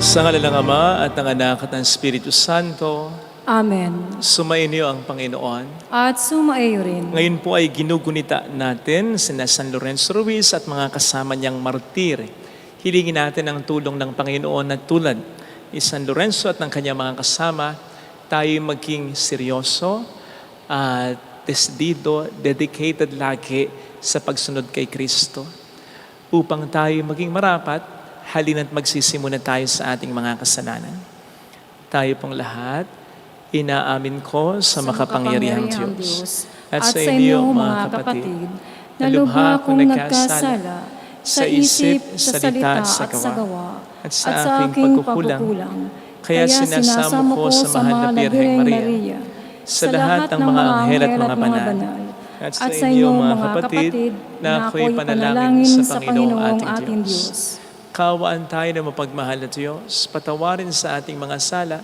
Sa ngala ng Ama at ng Anak at ng Espiritu Santo, Amen. sumainyo ang Panginoon. At sumaiyo rin. Ngayon po ay ginugunita natin sina San Lorenzo Ruiz at mga kasama niyang martir. Hilingin natin ang tulong ng Panginoon na tulad ni San Lorenzo at ng kanyang mga kasama, tayo maging seryoso at desdido, dedicated lagi sa pagsunod kay Kristo. Upang tayo maging marapat, halina't magsisimula tayo sa ating mga kasalanan. Tayo pong lahat, inaamin ko sa makapangyarihang Diyos at sa inyo mga kapatid, na lubha akong nagkasala sa isip, sa salita at sa gawa, at sa aking pagkukulang. Kaya sinasamo ko sa mahal na Birheng Maria, sa lahat ng mga anghel at mga banal, at sa inyo mga kapatid, na ako'y panalangin sa Panginoong ating Diyos. Kaawaan tayo na mapagmahal na Diyos, patawarin sa ating mga sala,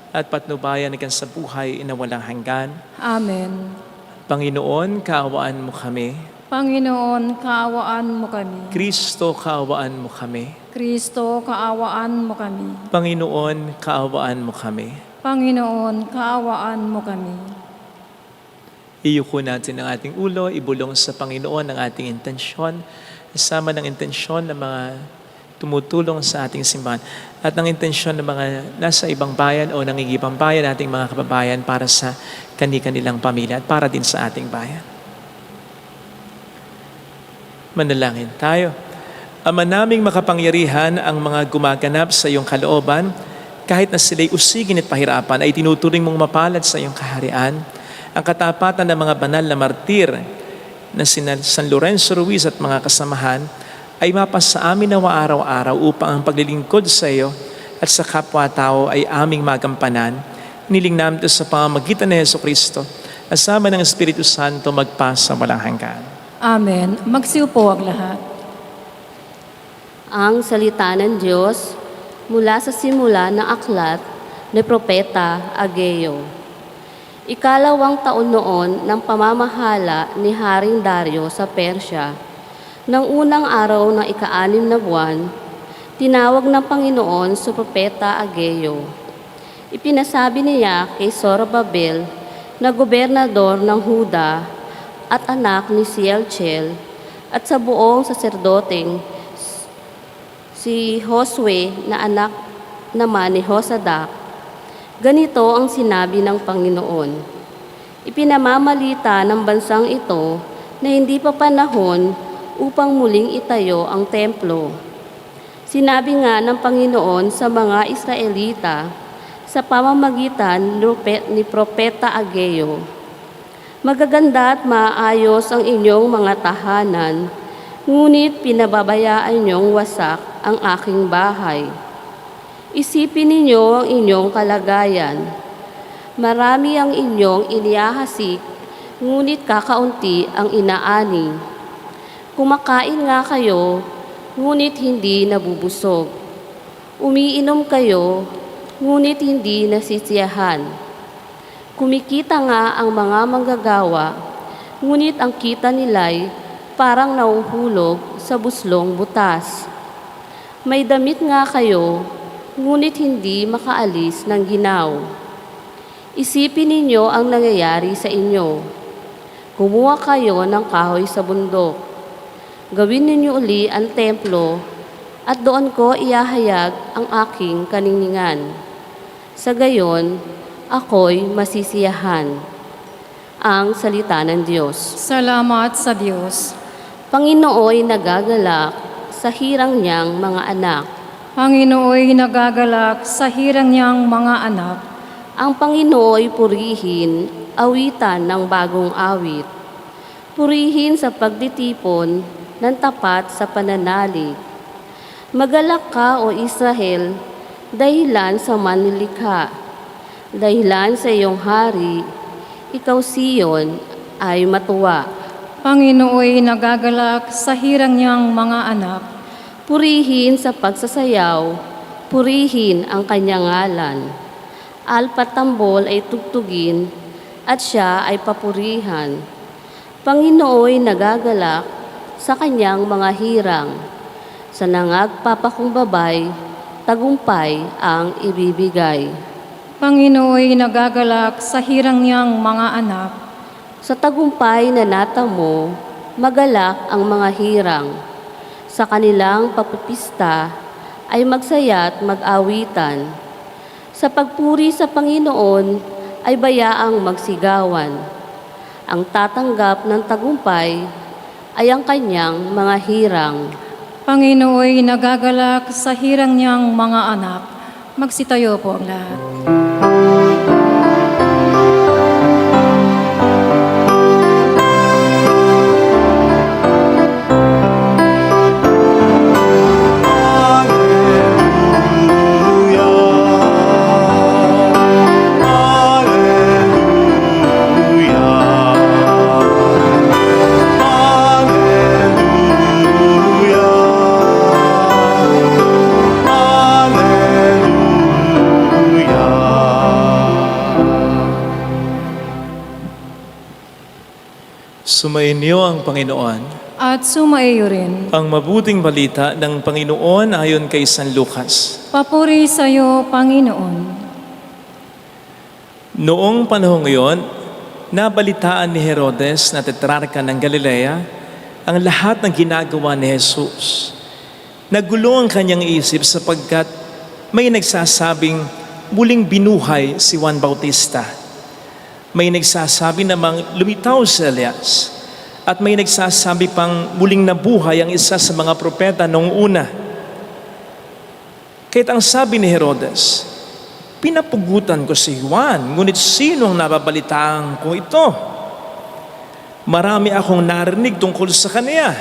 at patnubayan hanggang sa buhay na walang hanggan. Amen. Panginoon, kaawaan mo kami. Panginoon, kaawaan mo kami. Kristo, kaawaan mo kami. Kristo, kaawaan mo kami. Panginoon, kaawaan mo kami. Panginoon, kaawaan mo kami. Iyuko natin ang ating ulo, ibulong sa Panginoon ang ating intensyon, kasama ng intensyon ng mga tumutulong sa ating simbahan at ng intensyon ng mga nasa ibang bayan o nangingibang bayan, ating mga kababayan para sa kanilang pamilya at para din sa ating bayan. Manalangin tayo. Ama naming makapangyarihan, ang mga gumaganap sa iyong kalooban, kahit na sila'y usigin at pahirapan, ay tinuturing mong mapalad sa iyong kaharian. Ang katapatan ng mga banal na martir na sina San Lorenzo Ruiz at mga kasamahan ay mapasa amin nawa araw-araw upang ang paglilingkod sa iyo at sa kapwa-tao ay aming magampanan. Niling namin ito sa pamamagitan ni Jesucristo, asama ng Espiritu Santo magpasa walang hanggan. Amen. Magsiupo ang lahat. Ang salita ng Diyos mula sa simula ng aklat ni Propeta Ageo. Ikalawang taon noon ng pamamahala ni Haring Dario sa Persya, nang unang araw ng ika-6 na buwan, tinawag ng Panginoon sa Propeta Ageo. Ipinasabi niya kay Zorobabel na gobernador ng Huda at anak ni Sealtiel at sa buong saserdoteng si Josue na anak naman ni Josadak. Ganito ang sinabi ng Panginoon. Ipinamamalita ng bansang ito na hindi pa panahon upang muling itayo ang templo. Sinabi nga ng Panginoon sa mga Israelita sa pamamagitan ni Propeta Ageo, magaganda at maayos ang inyong mga tahanan, ngunit pinababayaan niyong wasak ang aking bahay. Isipin ninyo ang inyong kalagayan. Marami ang inyong inihahasik, ngunit kakaunti ang inaani. Kumakain nga kayo, ngunit hindi nabubusog. Umiinom kayo, ngunit hindi nasisiyahan. Kumikita nga ang mga manggagawa, ngunit ang kita nila'y parang nauhulog sa buslong butas. May damit nga kayo, ngunit hindi makaalis ng ginaw. Isipin ninyo ang nangyayari sa inyo. Kumuha kayo ng kahoy sa bundok. Gawin ninyo uli ang templo at doon ko iahayag ang aking kaningingan. Sa gayon, ako'y masisiyahan. Ang salita ng Diyos. Salamat sa Diyos. Panginooy nagagalak sa hirang niyang mga anak. Panginooy nagagalak sa hirang niyang mga anak. Ang Panginooy purihin, awitan ng bagong awit. Purihin sa pagtitipon ng tapat sa pananalig. Magalak ka, O Israel, dahilan sa manlilikha. Dahilan sa iyong hari, ikaw Siyon, ay matuwa. Panginooy nagagalak sa hirang niyang mga anak. Purihin sa pagsasayaw, purihin ang kanyang ngalan. Alpatambol ay tugtugin, at siya ay papurihan. Panginooy nagagalak sa kanyang mga hirang, sa nangagpapakumbabay tagumpay ang ibibigay. Panginooy nagagalak sa hirang niyang mga anak. Sa tagumpay na natamo, magalak ang mga hirang. Sa kanilang pagpipista ay magsaya't mag-awitan. Sa pagpuri sa Panginoon ay bayaang magsigawan. Ang tatanggap ng tagumpay ay ang kanyang mga hirang. Panginooy nagagalak sa hirang niyang mga anak. Magsitayo po ang lahat. Sumainyo ang Panginoon. At sumaiyo rin. Ang mabuting balita ng Panginoon ayon kay San Lucas. Papuri sa iyo, Panginoon. Noong panahong iyon, nabalitaan ni Herodes na tetrarka ng Galilea ang lahat ng ginagawa ni Jesus. Nagulo ang kanyang isip sapagkat may nagsasabing muling binuhay si Juan Bautista. May nagsasabi namang lumitaw si Elias. At may nagsasabi pang muling nabuhay ang isa sa mga propeta noong una. Kahit ang sabi ni Herodes, pinapugutan ko si Juan, ngunit sino ang nababalitaan ko ito? Marami akong narinig tungkol sa kanya.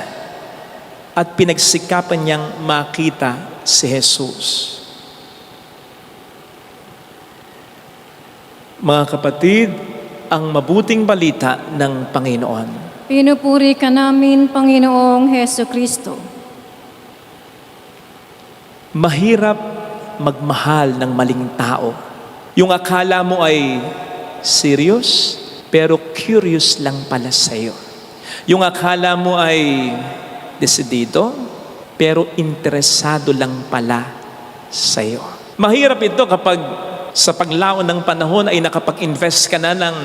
At pinagsikapan niyang makita si Jesus. Mga kapatid, ang mabuting balita ng Panginoon. Pinupuri ka namin, Panginoong Heso Kristo. Mahirap magmahal ng maling tao. Yung akala mo ay serious, pero curious lang pala sa'yo. Yung akala mo ay desidido, pero interesado lang pala sa'yo. Mahirap ito kapag sa paglaon ng panahon ay nakapag-invest ka na ng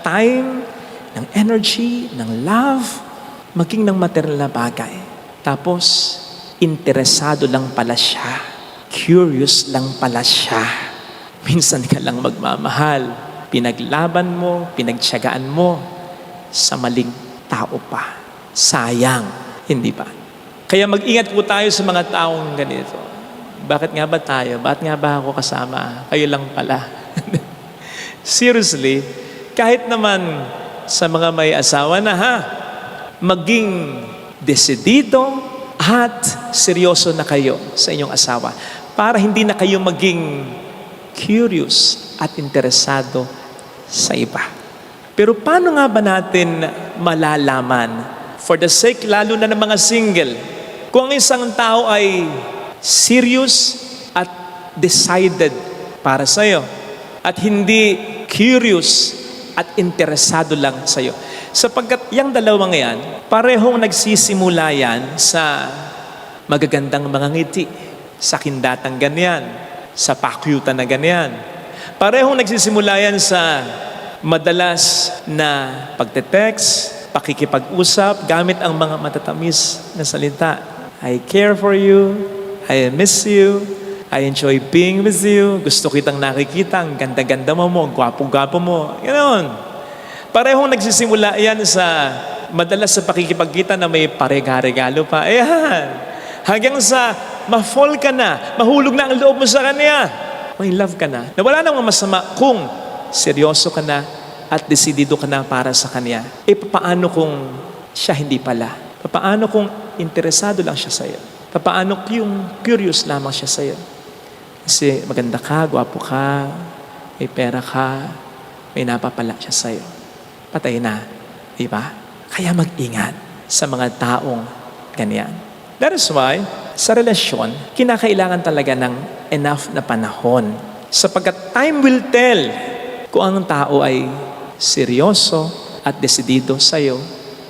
time, ng energy, ng love, maging ng material na bagay. Tapos, interesado lang pala siya. Curious lang pala siya. Minsan ka lang magmamahal. Pinaglaban mo, pinagtiyagaan mo sa maling tao pa. Sayang, hindi ba? Kaya mag-ingat po tayo sa mga taong ganito. Bakit nga ba tayo? Bakit nga ba ako kasama? Kayo lang pala. Seriously, kahit naman sa mga may asawa na maging desidido at seryoso na kayo sa inyong asawa para hindi na kayo maging curious at interesado sa iba. Pero paano nga ba natin malalaman, for the sake lalo na ng mga single, kung ang isang tao ay serious at decided para sa'yo at hindi curious at interesado lang sa'yo. Sapagkat yung dalawang yan, parehong nagsisimula yan sa magagandang mga ngiti, sa kindatang ganyan, sa pakyutan na ganyan. Parehong nagsisimula yan sa madalas na pagte-text, pakikipag-usap, gamit ang mga matatamis na salita. I care for you, I miss you, I enjoy being with you, gusto kitang nakikita, ang ganda-ganda mo, gwapo-gwapo mo, ganoon. Parehong nagsisimula yan sa madalas sa pakikipagkita na may parega-regalo pa. Ayan. Hanggang sa ma-fall ka na, mahulog na ang loob mo sa kanya. May love ka na. Na wala namang masama kung seryoso ka na at desidido ka na para sa kanya. Paano kung siya hindi pala? Paano kung interesado lang siya sa'yo? Paano yung curious lamang siya sa'yo? Kasi maganda ka, gwapo ka, may pera ka, may napapala siya sa'yo. Patay na. Diba? Kaya mag-ingat sa mga taong ganyan. That is why, sa relasyon, kinakailangan talaga ng enough na panahon. Sapagkat time will tell kung ang tao ay seryoso at desidido sa'yo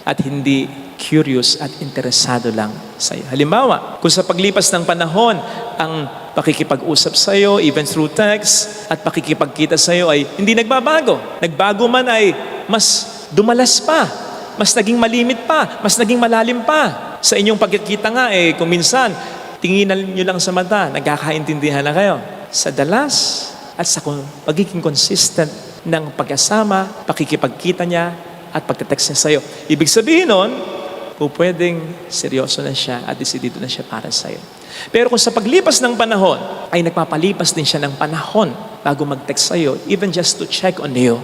at hindi curious at interesado lang sa iyo. Halimbawa, kung sa paglipas ng panahon, ang pakikipag-usap sa iyo, even through text, at pakikipagkita sa iyo ay hindi nagbabago. Nagbago man ay mas dumalas pa, mas naging malimit pa, mas naging malalim pa. Sa inyong pagkikita nga, kung minsan, tinginan nyo lang sa mata, nagkakaintindihan na kayo. Sa dalas at sa pagiging consistent ng pagkasama, pakikipagkita niya, at pagka-text niya sa iyo. Ibig sabihin nun, pwedeng seryoso na siya at desidido na siya para sa iyo. Pero kung sa paglipas ng panahon, ay nagpapalipas din siya ng panahon bago mag-text sa iyo, even just to check on you.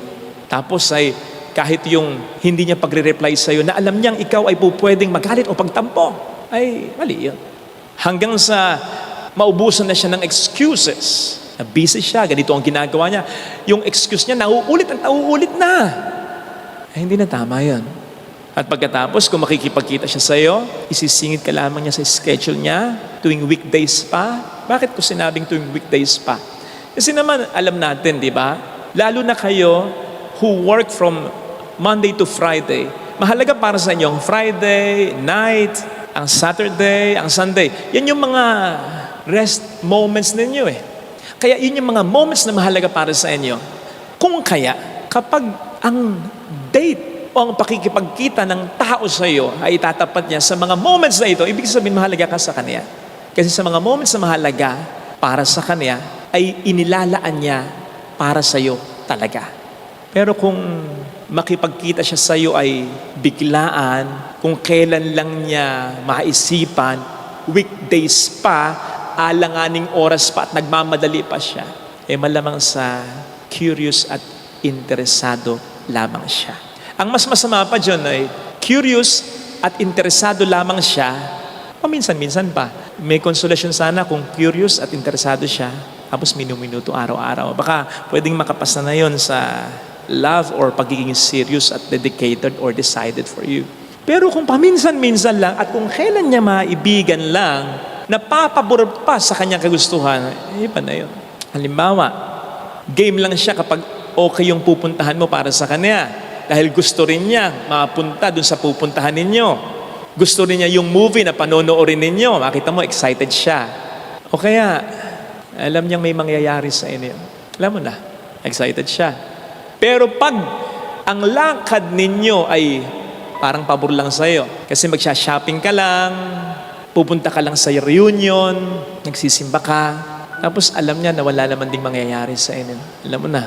Tapos ay kahit yung hindi niya pagre-reply sa iyo, na alam niyang ikaw ay pwedeng magalit o pagtampo, ay mali yun. Hanggang sa maubusan na siya ng excuses, na busy siya, ganito ang ginagawa niya. Yung excuse niya, nauulit na. Ay, hindi na tama yun. At pagkatapos, kung makikipagkita siya sa iyo, isisingit ka lamang niya sa schedule niya, tuwing weekdays pa. Bakit ko sinabing tuwing weekdays pa? Kasi naman, alam natin, di ba? Lalo na kayo who work from Monday to Friday. Mahalaga para sa inyo ang Friday, night, ang Saturday, ang Sunday. Yan yung mga rest moments ninyo Kaya yun yung mga moments na mahalaga para sa inyo. Kung kaya, kapag ang date o ang pakikipagkita ng tao sa iyo ay itatapat niya sa mga moments na ito, ibig sabihin mahalaga ka sa Kanya. Kasi sa mga moments na mahalaga para sa Kanya, ay inilalaan niya para sa iyo talaga. Pero kung makipagkita siya sa iyo ay biglaan, kung kailan lang niya maisipan, weekdays pa, alanganing oras pa at nagmamadali pa siya, malamang sa curious at interesado lamang siya. Ang mas masama pa dyan ay curious at interesado lamang siya, paminsan-minsan pa. May konsolasyon sana kung curious at interesado siya, tapos minuto araw-araw. Baka pwedeng makapasa na yon sa love or pagiging serious at dedicated or decided for you. Pero kung paminsan-minsan lang at kung kailan niya maibigan lang, napapabor pa sa kanyang kagustuhan, iba na yun. Halimbawa, game lang siya kapag okay yung pupuntahan mo para sa kanya. Dahil gusto rin niya mapunta dun sa pupuntahan ninyo. Gusto rin niya yung movie na panonoorin ninyo. Makita mo, excited siya. O kaya, alam niyang may mangyayari sa inyo. Alam mo na, excited siya. Pero pag ang lakad ninyo ay parang pabor lang sa'yo, kasi magsha-shopping ka lang, pupunta ka lang sa reunion, nagsisimba ka, tapos alam niya na wala naman ding mangyayari sa inyo. Alam mo na,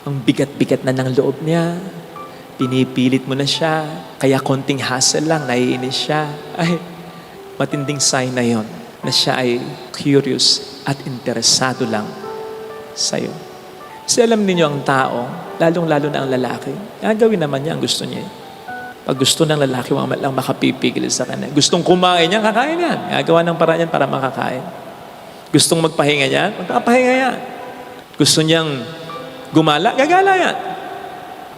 ang bigat-bigat na ng loob niya, pinipilit mo na siya, kaya konting hassle lang, naiinis siya. Ay, matinding sign na yon na siya ay curious at interesado lang sa'yo. Kasi alam niyo ang tao, lalong-lalo na ang lalaki, gagawin naman niya ang gusto niya. Pag gusto ng lalaki, wala lang makapipigil sa kanya. Gustong kumain niya, kakain yan. Gagawa ng paraan yan para makakain. Gustong magpahinga niya, magpapahinga yan. Gusto niyang gumala, gagala yan.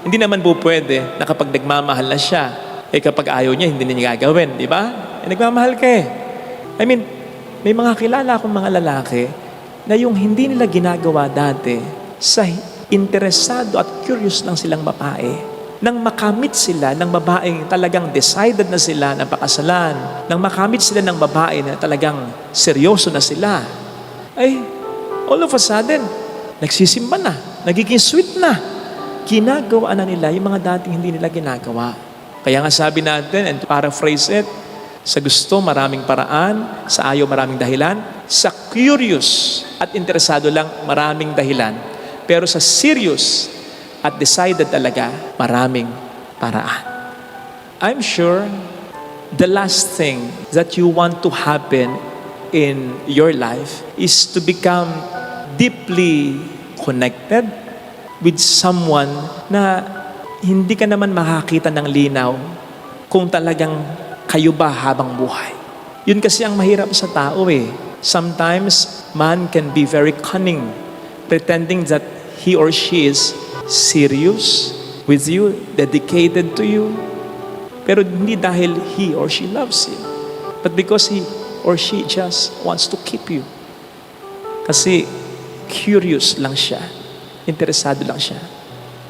Hindi naman po pwede na kapag nagmamahal na siya, kapag ayaw niya, hindi niya gagawin, di ba? Nagmamahal ka I mean, may mga kilala akong mga lalaki na yung hindi nila ginagawa dati, sa interesado at curious lang silang babae, nang makamit sila ng babaeng talagang decided na sila na pakasalan, nang makamit sila ng babae na talagang seryoso na sila, ay, all of a sudden, nagsisimba na, nagiging sweet na. Ginagawa na nila yung mga dating hindi nila ginagawa. Kaya nga sabi natin, and to paraphrase it, sa gusto maraming paraan, sa ayaw maraming dahilan, sa curious at interesado lang maraming dahilan, pero sa serious at decided talaga maraming paraan. I'm sure the last thing that you want to happen in your life is to become deeply connected with someone na hindi ka naman makakita ng linaw kung talagang kayo ba habang buhay. Yun kasi ang mahirap sa tao Sometimes, man can be very cunning, pretending that he or she is serious with you, dedicated to you. Pero hindi dahil he or she loves you, but because he or she just wants to keep you. Kasi curious lang siya. Interesado lang siya.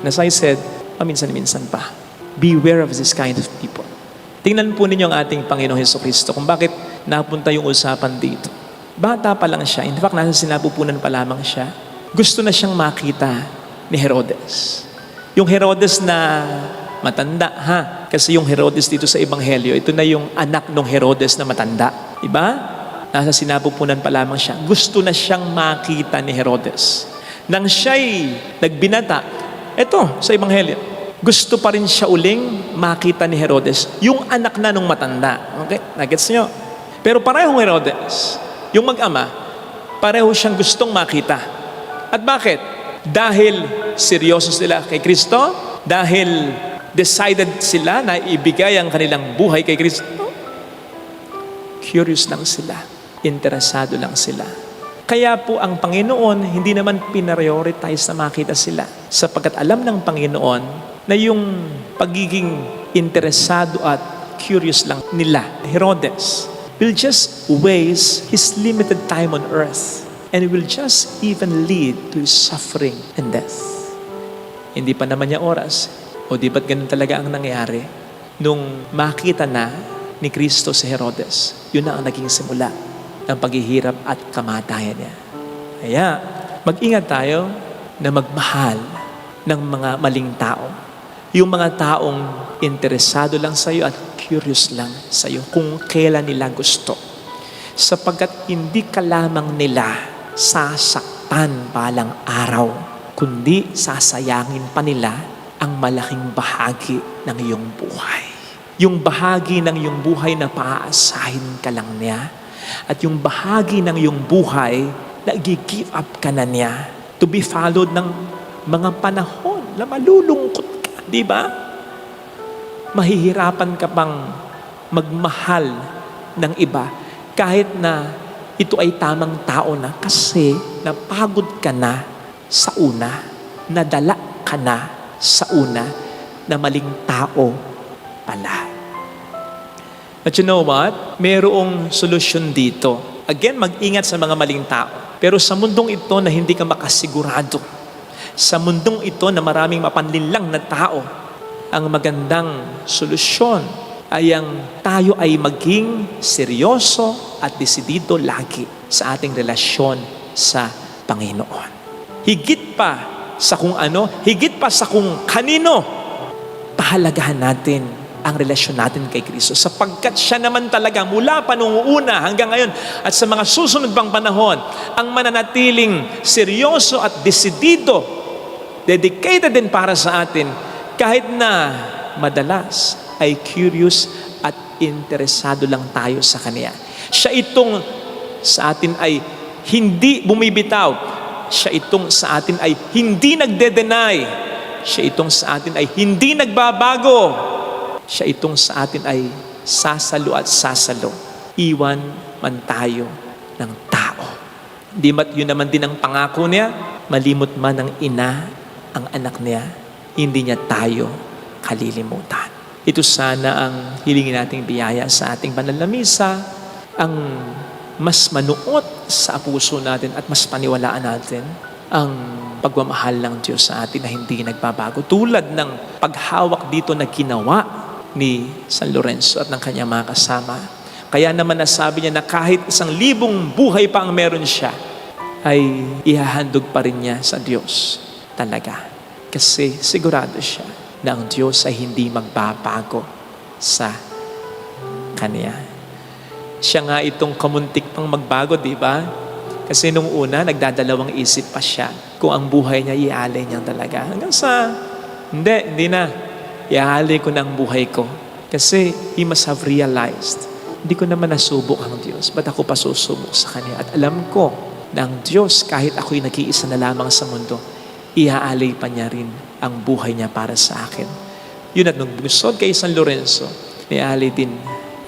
And as I said, paminsan-minsan pa. Beware of this kind of people. Tingnan po ninyo ang ating Panginoong Hesukristo kung bakit napunta yung usapan dito. Bata pa lang siya. In fact, nasa sinapupunan pa lamang siya. Gusto na siyang makita ni Herodes. Yung Herodes na matanda, ha? Kasi yung Herodes dito sa Ebanghelyo, ito na yung anak ng Herodes na matanda. Diba? Nasa sinapupunan pa lamang siya. Gusto na siyang makita ni Herodes. Nang siya'y nagbinata, ito sa Ebanghelyo, gusto pa rin siya uling makita ni Herodes, yung anak na nung matanda. Okay? Nagets nyo? Pero parehong Herodes, yung mag-ama, pareho siyang gustong makita. At bakit? Dahil seryoso sila kay Kristo, dahil decided sila na ibigay ang kanilang buhay kay Kristo. Curious lang sila. Interesado lang sila. Kaya po ang Panginoon hindi naman pinarioritize na makita sila. Sapagkat alam ng Panginoon na yung pagiging interesado at curious lang nila, Herodes, will just waste his limited time on earth and will just even lead to his suffering and death. Hindi pa naman niya oras. O di ba't ganun talaga ang nangyari? Nung makita na ni Kristo si Herodes, yun na ang naging simula ng paghihirap at kamatayan niya. Kaya, mag-ingat tayo na magmahal ng mga maling tao. Yung mga taong interesado lang sa iyo at curious lang sa iyo kung kailan nila gusto. Sapagkat hindi ka lamang nila sasaktan balang araw, kundi sasayangin pa nila ang malaking bahagi ng iyong buhay. Yung bahagi ng iyong buhay na paaasahin ka lang niya at yung bahagi ng iyong buhay na i-give up ka na niya to be followed ng mga panahon na malulungkot ka. Di ba? Mahihirapan ka pang magmahal ng iba kahit na ito ay tamang tao na kasi napagod ka na sa una, nadala ka na sa una na maling tao pala. But you know what? Mayroong solusyon dito. Again, mag-ingat sa mga maling tao. Pero sa mundong ito na hindi ka makasigurado, sa mundong ito na maraming mapanlinlang na tao, ang magandang solusyon ay ang tayo ay maging seryoso at desidido lagi sa ating relasyon sa Panginoon. Higit pa sa kung ano, higit pa sa kung kanino, pahalagahan natin ang relasyon natin kay Kristo. Sapagkat siya naman talaga mula pa noong una hanggang ngayon at sa mga susunod pang panahon, ang mananatiling seryoso at desidido, dedicated din para sa atin kahit na madalas ay curious at interesado lang tayo sa Kanya. Siya itong sa atin ay hindi bumibitaw. Siya itong sa atin ay hindi nagde-deny. Siya itong sa atin ay hindi nagbabago. Siya itong sa atin ay sasalo at sasalo. Iwan man tayo ng tao. Di ba't yun naman din ang pangako niya? Malimot man ang ina ang anak niya, hindi niya tayo kalilimutan. Ito sana ang hilingin nating biyaya sa ating banal na misa, ang mas manuot sa puso natin at mas paniwalaan natin ang pagmamahal ng Diyos sa atin na hindi nagbabago. Tulad ng paghawak dito na ginawa ni San Lorenzo at ng kanyang mga kasama. Kaya naman nasabi niya na kahit 1,000 buhay pa ang meron siya, ay ihahandog pa rin niya sa Diyos. Talaga. Kasi sigurado siya na ang Diyos ay hindi magbabago sa Kanya. Siya nga itong kamuntik pang magbago, di ba? Kasi nung una, nagdadalawang isip pa siya kung ang buhay niya ialay niya talaga. Hanggang sa, hindi na. Ialay ko na ang buhay ko. Kasi he must have realized, hindi ko naman nasubok ang Diyos. Ba't ako pa susubok sa Kanya? At alam ko na ang Diyos, kahit ako'y nag-iisa na lamang sa mundo, iaalay pa niya rin ang buhay niya para sa akin. Yun at nung busod kay San Lorenzo, iaalay din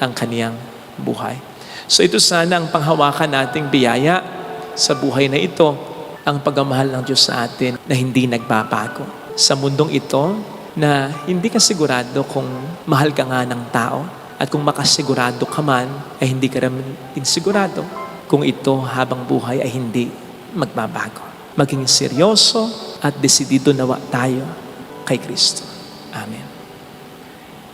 ang kaniyang buhay. So ito sana ang panghawakan nating biyaya sa buhay na ito, ang pagmamahal ng Diyos sa atin na hindi nagbabago. Sa mundong ito na hindi ka sigurado kung mahal ka nga ng tao at kung makasigurado ka man ay hindi ka rin sigurado kung ito habang buhay ay hindi magbabago. Maging seryoso at desidido nawa tayo kay Kristo. Amen.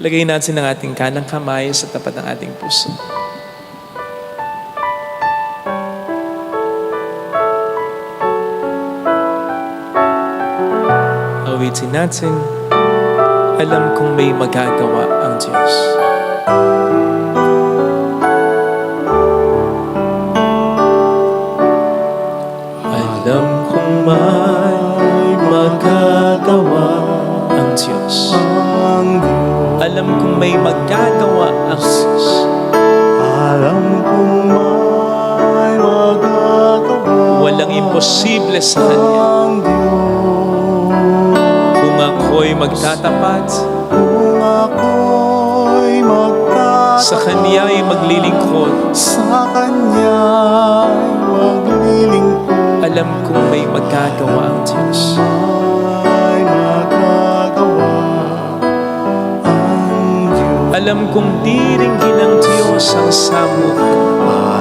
Lagay natin ang ating kanang kamay sa tapat ng ating puso. Awitin natin, alam kong may magagawa ang Diyos. Alam kong may magagawa ang Diyos. Alam kong may magagawa ang Diyos. Alam kong may magagawa Walang imposible sa Kanya. ang Diyos. Kung ako'y magtatapat, Kung ako'y magtatapat sa Kanya'y maglilingkod, sa Kanya'y maglilingkod, alam kong may magagawa ang Diyos. may magagawa ang Diyos. Alam kong di ringgin ng Diyos ang samok,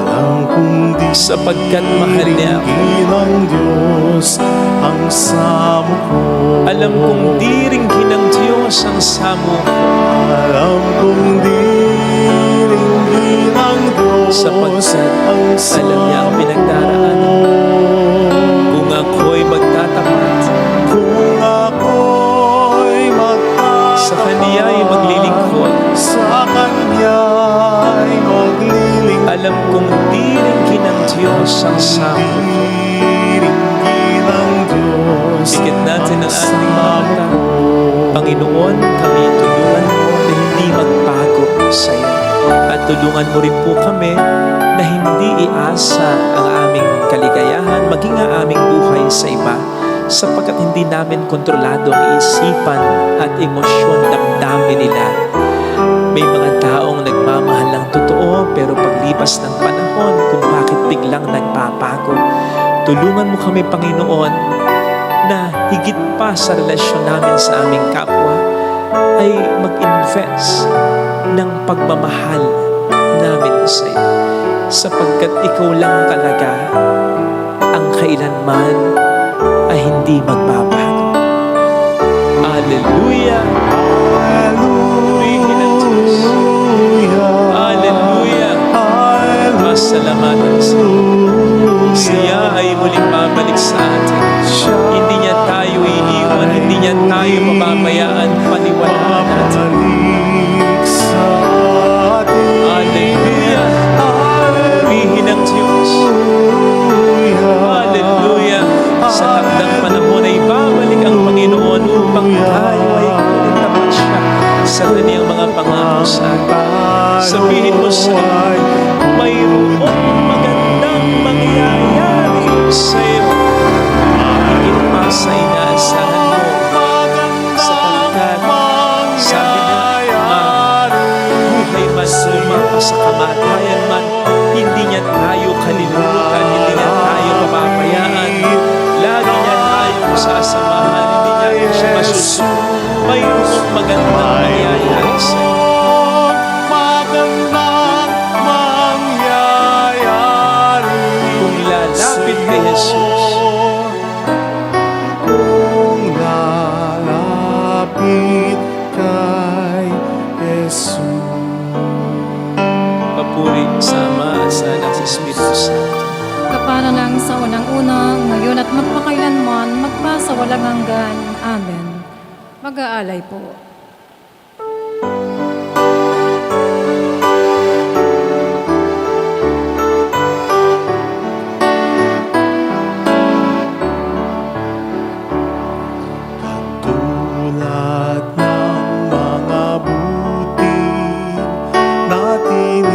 Alam kong di sapagkat mahal niya ako. ng Diyos ang samo ko. Alam kong di ringgin ng Diyos ang samok, Alam kong di ringgin ng Diyos sapagkat ang alam niya ang pinagdaraanan. Kung ako'y magtatapat, Kung ako'y magtatapat sa Kanya'y maglilingkod, sa Kanya'y maglilingkod, alam kong di ringgin ng Diyos ang samok. di ringgin ng Diyos Bigyan natin ang ating mga mata. samo ko. Panginoon, kami tulungan mo na hindi magbago sa iyo. At tulungan mo rin po kami na hindi iasa ang aming kaligayahan, maging ang aming buhay sa iba, sapagkat hindi namin kontrolado ang isipan at emosyon damdamin nila. May mga taong nagmamahal ng totoo, pero paglipas ng panahon, kung bakit biglang nagpapago. Tulungan mo kami, Panginoon, na higit pa sa relasyon namin sa aming kapwa, ay mag-invest ng pagmamahal namin sa iyo. Sapagkat ikaw lang talaga ang kailanman ay hindi magbabago. Hallelujah! Purihin ang Diyos. Hallelujah! Masalamatan sa Siya ay muling babalik sa atin. Hindi niya tayo iiwan, hindi niya tayo mababayaan, paniwalaan natin. Balik sa atin. Hallelujah! Purihin ang Diyos. Hallelujah! Sa takdang panahon ay babalik ang Panginoon upang tayo ay kulitapan siya sa kanyang mga pangako sa atin. Sabihin mo sa kanya, mayroong magandang mangyayari sa iyo. Higit pa sa inaasahan mo, sapagkat sabi niya, buhay man sumapa sa kamatayan man, hindi niya tayo kalilimutan, hindi niya tayo pababayaan. Lagi niya tayo sasamahan, hindi niya siya masusunod. Mayroong magandang mangyayari sa iyo. Magandang mangyayari Kung lalapit kay Jesus, kung lalapit kay Jesus. papuri sa Ama at sa Anak sa Espiritu Santo. Kapana ng sa unang-una, ngayon at magpakailanman, magpasa walang hanggan. Amen. Mag-aalay po. Tulad ng mga butil na tinitipon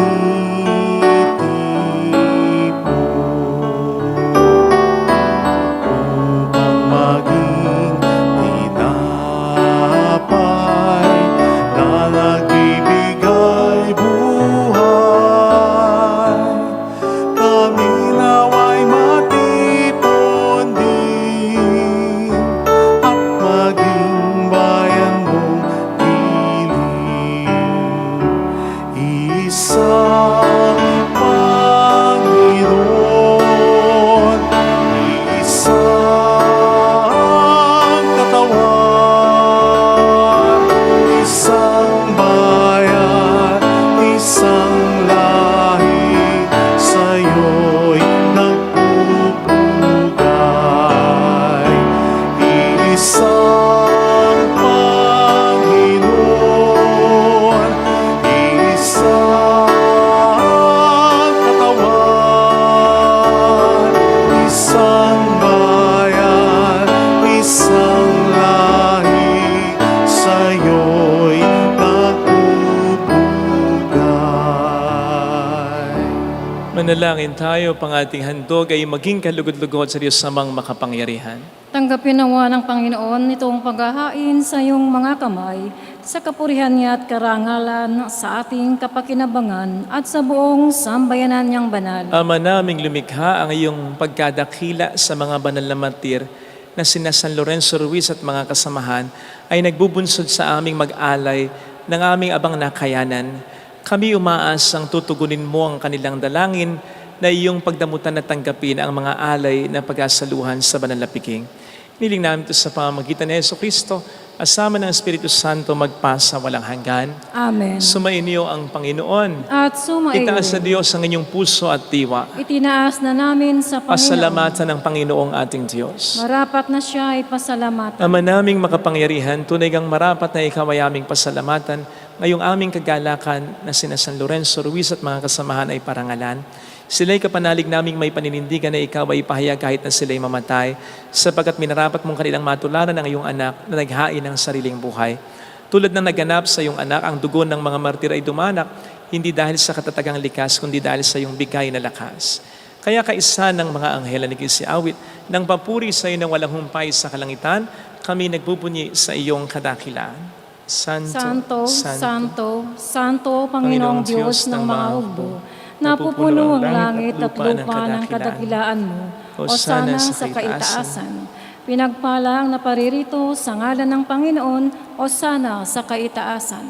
upang maging tinapay Manalangin tayo, pang ating handog ay maging kalugod-lugod sa Diyos samang makapangyarihan. Tanggapin nawa ng Panginoon itong paghahain sa iyong mga kamay, sa kapurihan niya at karangalan, sa ating kapakinabangan at sa buong sambayanan niyang banal. Ama naming lumikha, ang iyong pagkadakila sa mga banal na martir na sina San Lorenzo Ruiz at mga kasamahan ay nagbubunsod sa aming mag-alay ng aming abang nakayanan. Kami umaasang tutugunin mo ang kanilang dalangin na iyong pagdamutan at tanggapin ang mga alay na pag-asaluhan sa banal na piking. Niling namin ito sa pamamagitan ni Jesucristo, asama ng Espiritu Santo magpasa walang hanggan. Amen. Sumainyo ang Panginoon. At sumaiyo, Itaas sa Diyos ang inyong puso at diwa. itinaas na namin sa Panginoon. Pasalamatan ng Panginoong ating Diyos. Marapat na siya ay pasalamatan. Ama naming makapangyarihan, tunay kang marapat na ikaw ay aming pasalamatan. Ngayong aming kagalakan na sina San Lorenzo Ruiz at mga kasamahan ay parangalan. Sila'y kapanalig naming may paninindigan na ikaw ay ipahayag kahit na sila'y mamatay, sapagkat minarapat mong kanilang matularan ang iyong anak na naghain ng sariling buhay. Tulad ng naganap sa iyong anak, ang dugo ng mga martir ay dumanak, hindi dahil sa katatagang likas, kundi dahil sa iyong bigay na lakas. Kaya kaisa ng mga anghel na nagsiawit, nang papuri sa iyo ng walang humpay sa kalangitan, kami nagbubunyi sa iyong kadakilaan. Santo, Santo, Santo, Panginoong Diyos ng mga hukbo, napupuno ang langit at lupa ng kadakilaan mo, Hosana sa kaitaasan. Pinagpala ang naparirito sa ngalan ng Panginoon, Hosana sa kaitaasan.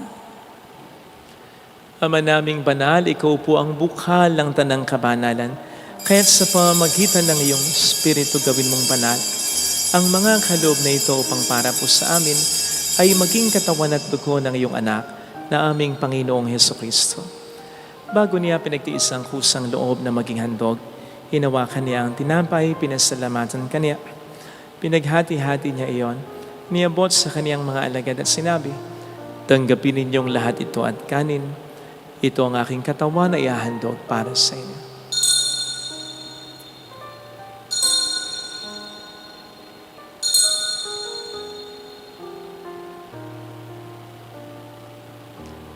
Ama naming banal, ikaw po ang bukal ng tanang kabanalan. Kaya't sa pamamagitan ng iyong Espiritu gawin mong banal. Ang mga kaloob na ito upang para po sa amin ay maging katawan at dugo ng iyong anak na aming Panginoong Hesukristo. Bago niya pinagtiis ang kusang loob na maging handog, hinawakan niya ang tinapay, pinasalamatan kaniya. Pinaghati-hati niya iyon, niabot sa kaniyang mga alagad at sinabi, "Tanggapin ninyong lahat ito at kanin. Ito ang aking katawan na ihahandog para sa inyo."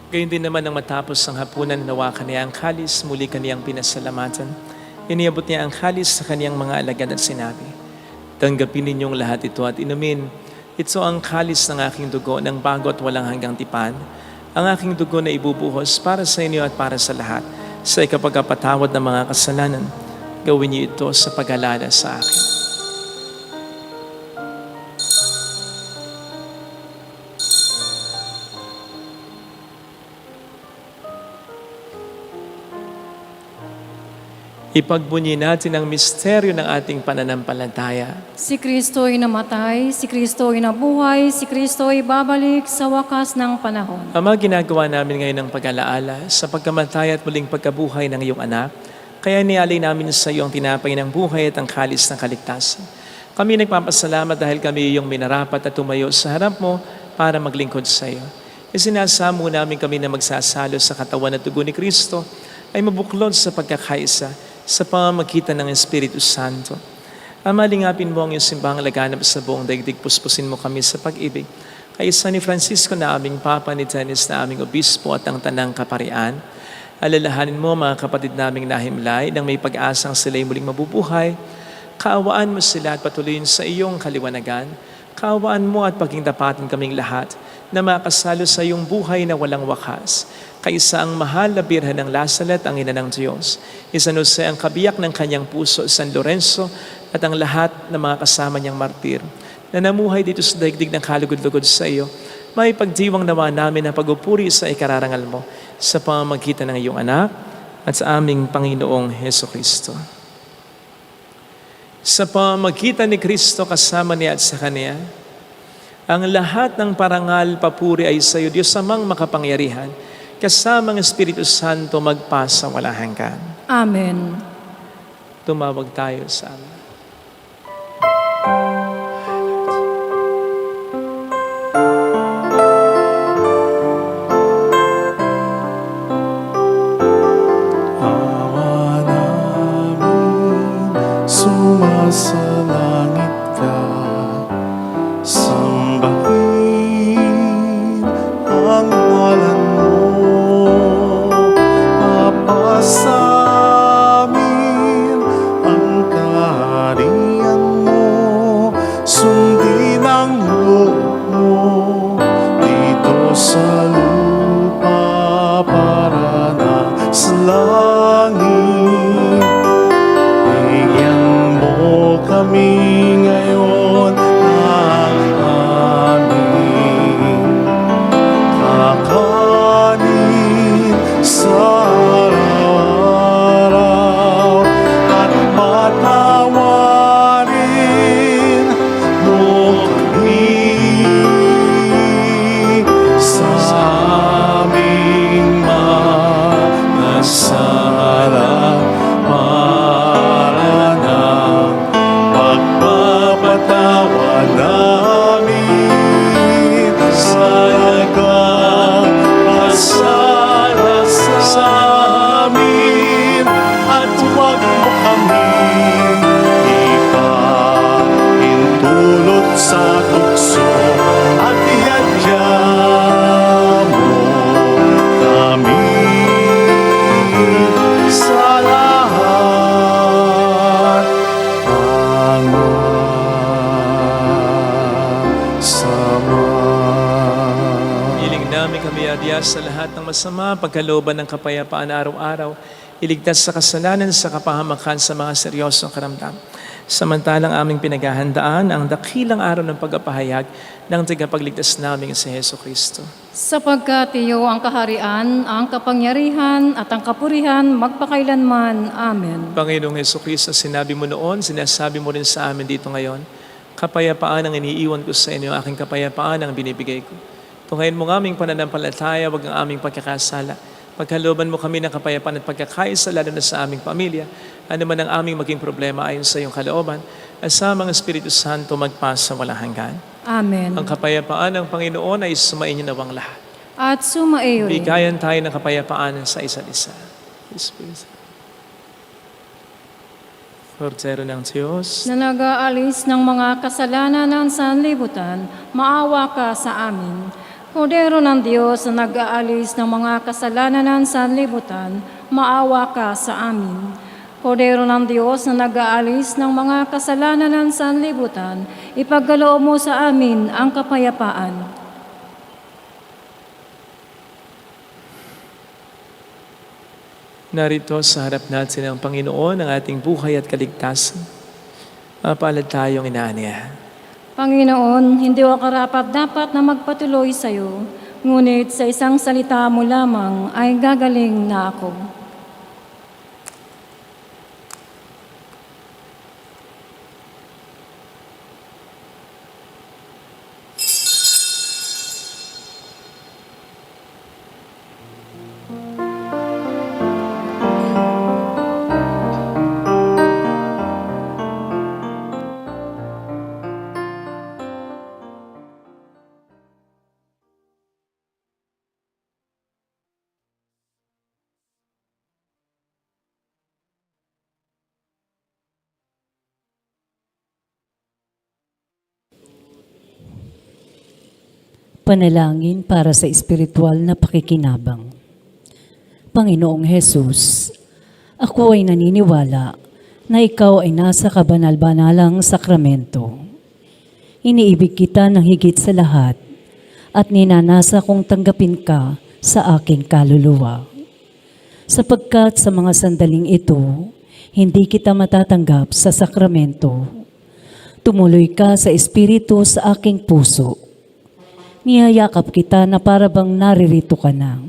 Gayun din naman nang matapos ang hapunan, nawakan niya ang kalis, muli kaniyang pinasalamatan. Iniabot niya ang kalis sa kaniyang mga alagad at sinabi, "Tanggapin ninyong lahat ito at inumin. Ito ang kalis ng aking dugo ng bago at walang hanggang tipan. Ang aking dugo na ibubuhos para sa inyo at para sa lahat sa ikapagpatawad ng mga kasalanan. Gawin niyo ito sa pag-alala sa akin." Ipagbunyi natin ang misteryo ng ating pananampalataya. Si Kristo ay namatay, si Kristo ay nabuhay, si Kristo ay babalik sa wakas ng panahon. Ama, ginagawa namin ngayon ng pag-alaala sa pagkamatay at muling pagkabuhay ng iyong anak, kaya nialay namin sa iyo ang tinapay ng buhay at ang kalis ng kaligtasan. Kami nagpapasalamat dahil kami iyong minarapat at tumayo sa harap mo para maglingkod sa iyo. Isinasamo namin kami na magsasalo sa katawan at dugo ni Kristo ay mabuklod sa pagkakaisa sa pamamagitan ng Espiritu Santo. Ama, lingapin mo ang iyong simbahang laganap sa buong daigdig, puspusin mo kami sa pag-ibig. Kaisa ni Francisco na aming Papa, ni Dennis na aming Obispo at ang Tanang Kaparian. Alalahanin mo mga kapatid naming nahimlay nang may pag-asang sila'y muling mabubuhay. Kaawaan mo sila at patuloyin sa iyong kaliwanagan. Kaawaan mo at paging tapatin kaming lahat na makasalo sa iyong buhay na walang wakas. Kaisa ang mahal na Birhen ng Lasalet, ang ina ng Diyos. San Jose ang kabiyak ng kanyang puso, San Lorenzo, at ang lahat ng mga kasama niyang martir na namuhay dito sa daigdig ng kalugod-lugod sa iyo. May pagdiwang nawa namin ang pagupuri sa ikararangal mo sa pamamagitan ng iyong anak at sa aming Panginoong Hesukristo. Sa pamamagitan ni Kristo kasama niya at sa Kanya, ang lahat ng parangal, papuri ay sa iyo, Diyos amang makapangyarihan, kasamang Espiritu Santo magpasa walang hanggan. Amen. Tumawag tayo sa Ama. Ama namin, sumasalangit ka. Sambahin ang ngalan mo, mapasa Pagpatawad namin sa nagpapasala sa amin, at huwag mo kaming ipahintulot sa tukso, at ihadya mo kami sa lahat ng masama. Hiling namin kami adya sa lahat ng masama, pagkalooban ng kapayapaan araw-araw, iligtas sa kasalanan, sa kapahamakan, sa mga seryosong karamdam. Samantalang aming pinaghahandaan ang dakilang araw ng pagpapahayag ng tagapagligtas naming si Heso Kristo. Sapagkat iyo ang kaharian, ang kapangyarihan, at ang kapurihan magpakailanman. Amen. Panginoong Heso Kristo, sinabi mo noon, sinasabi mo rin sa amin dito ngayon, kapayapaan ang iniiwan ko sa inyo, aking kapayapaan ang binibigay ko. Tunghayin mo ng aming pananampalataya, wag ang aming pagkakasala. Pagkalooban mo kami ng kapayapaan at pagkakaisa, lalo na sa aming pamilya, ano man ang aming maging problema ayon sa iyong kalooban, at sa mga Espiritu Santo magpasa walang hanggan. Amen. Ang kapayapaan ng Panginoon ay sumainyo nawang lahat. At sumaiyo rin. Bigayan tayo ng kapayapaan sa isa't isa. Espiritu. Kordero ng Diyos, Na nag-aalis ng mga kasalanan ng sanlibutan, maawa ka sa amin. Kordero ng Diyos na nag-aalis ng mga kasalanan ng sanlibutan, maawa ka sa amin. Kordero ng Diyos na nag-aalis ng mga kasalanan ng sanlibutan, ipagkaloob mo sa amin ang kapayapaan. narito sa harap natin ang Panginoon, ang ating buhay at kaligtasan. Mapalad tayong inaaniya. Panginoon, hindi ako karapat-dapat na magpatuloy sa iyo, ngunit sa isang salita mo lamang ay gagaling na ako. Panalangin para sa espiritual na pakikinabang. Panginoong Hesus, ako ay naniniwala na ikaw ay nasa kabanal-banalang sakramento. Iniibig kita ng higit sa lahat at ninanasa kong tanggapin ka sa aking kaluluwa. Sapagkat sa mga sandaling ito, hindi kita matatanggap sa sakramento. Tumuloy ka sa espiritu sa aking puso. Niyayakap kita na para bang naririto ka na.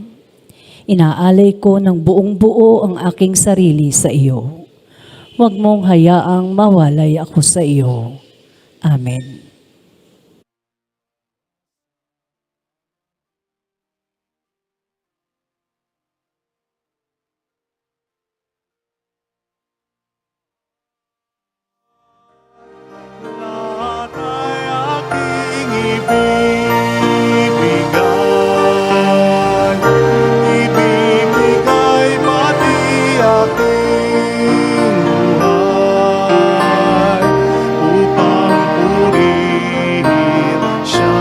Inaalay ko ng buong buo ang aking sarili sa iyo. Huwag mong hayaang mawalay ako sa iyo. Amen. Lahat ay aking ibibigay, ibibigay pati aking buhay, upang purihin siya.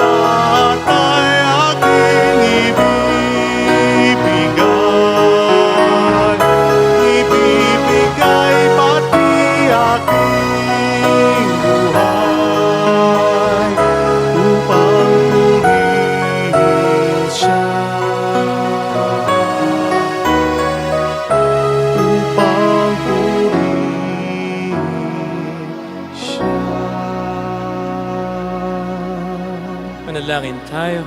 Lahat ay aking ibibigay, ibibigay pati aking buhay, upang purihin siya. Upang purihin siya. Manalangin tayo.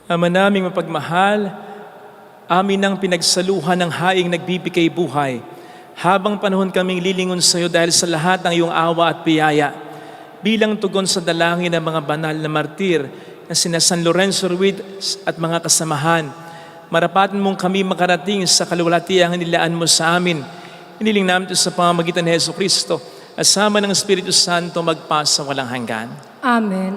Ama naming mapagmahal, amin ang pinagsaluhan ng haing nagbibigay buhay. Habang panahon kaming lilingon sa iyo dahil sa lahat ng iyong awa at biyaya, bilang tugon sa dalangin ng mga banal na martir na sina San Lorenzo Ruiz at mga kasamahan. Marapatan mong kami makarating sa kaluwalhatiang nilaan mo sa amin. Hiniling namin ito sa pamamagitan ni Jesucristo, asama ng Espiritu Santo magpasa walang hanggan. Amen.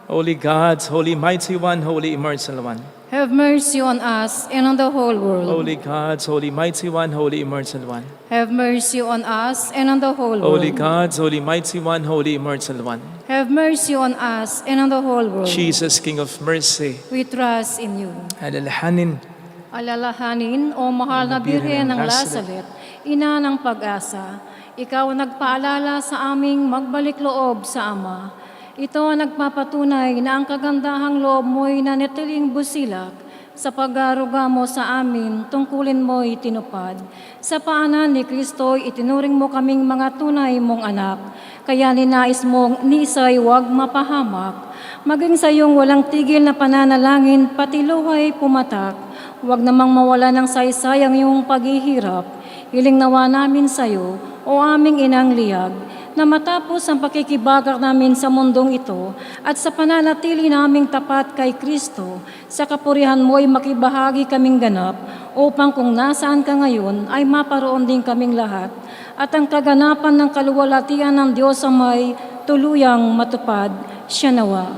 Holy God, Holy Mighty One, Holy Immortal One. Have mercy on us and on the whole world. Holy God, Holy Mighty One, Holy Immortal One. Have mercy on us and on the whole world. Holy God, Holy Mighty One, Holy Immortal One. Have mercy on us and on the whole world. Jesus, King of Mercy, We trust in you. alalahanin Alalahanin, O mahal na Birhen ng Lazaret, ina ng pag-asa, ikaw ang nagpaalala sa aming magbalik loob sa Ama. Ito ang nagpapatunay na ang kagandahang loob mo'y nanatiling busilak sa pag-aaruga mo sa amin, tungkulin mo'y tinupad. Sa paanan ni Kristo'y itinuring mo kaming mga tunay mong anak, kaya ninais mong ni isa'y huwag mapahamak. Maging sa iyong walang tigil na pananalangin, pati luhay pumatak. Huwag namang mawala ng saysay ang iyong paghihirap. Hiling nawa namin sa iyo, o aming inang liyag, na matapos ang pakikibagak namin sa mundong ito at sa pananatili naming tapat kay Kristo, sa kapurihan mo'y makibahagi kaming ganap upang kung nasaan ka ngayon ay maparoon din kaming lahat at ang kaganapan ng kaluwalhatian ng Diyos Amay tuluyang matupad. Siya nawa.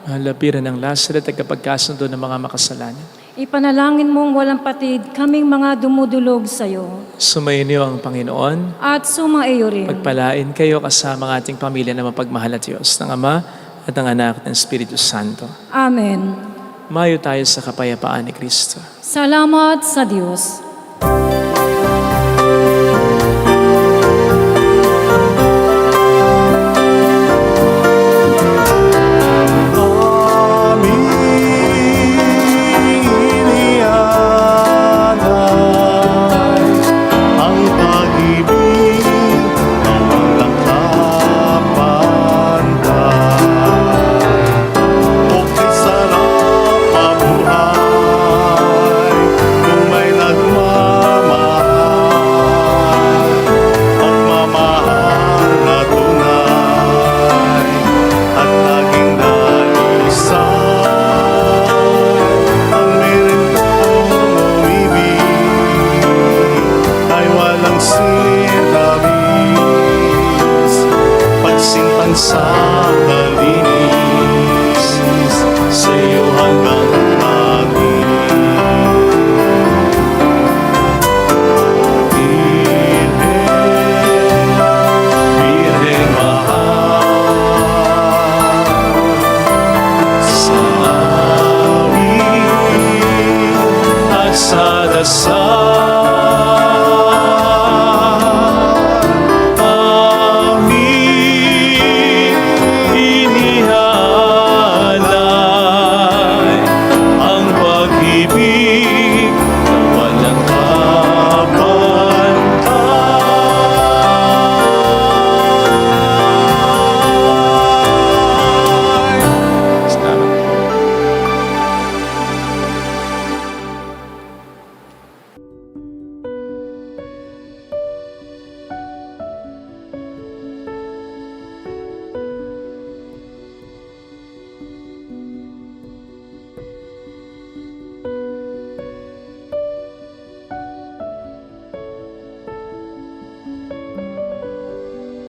Malapiran ng Lazaret at kapagkasundo ng mga makasalanan. Ipanalangin mong walang patid kaming mga dumudulog sa iyo. Sumayin niyo ang Panginoon. At sumaiyo rin. Pagpalain kayo kasama ang ating pamilya na mapagmahal at Diyos, ng Ama at ng Anak at ng Espiritu Santo. Amen. Mayo tayo sa kapayapaan ni Kristo. Salamat sa Diyos. sa kalinis sa iyo hanggang langit. Birhen mahal, sa awit at sa dasal